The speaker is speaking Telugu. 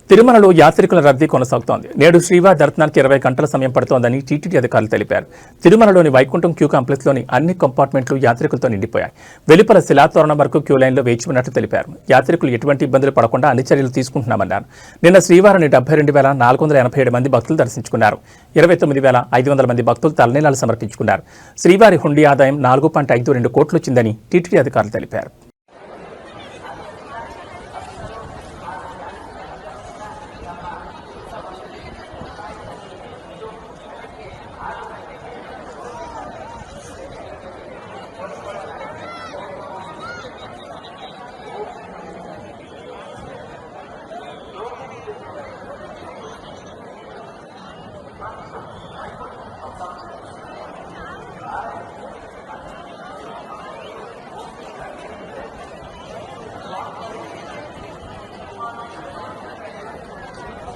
తిరుమలలో యాత్రికుల రద్దీ కొనసాగుతోంది. నేడు శ్రీవారి దర్శనానికి 20 గంటల సమయం పడుతోందని టీటీడీ అధికారులు తెలిపారు. తిరుమలలోని వైకుంఠం క్యూ కాంప్లెక్స్లోని అన్ని కంపార్ట్మెంట్లు యాత్రికులతో నిండిపోయాయి. వెలుపల శిలాతోరణం వరకు క్యూ లైన్లో వేచి ఉన్నట్టు తెలిపారు. యాత్రికులు ఎటువంటి ఇబ్బందులు పడకుండా అన్ని చర్యలు తీసుకుంటున్నామన్నారు. నిన్న శ్రీవారిని 72,487 మంది భక్తులు దర్శించుకున్నారు. 29,500 మంది భక్తులు తలనీలాలు సమర్పించుకున్నారు. శ్రీవారి హుండీ ఆదాయం 4.52 కోట్లు వచ్చిందని టీటీడీ అధికారులు తెలిపారు.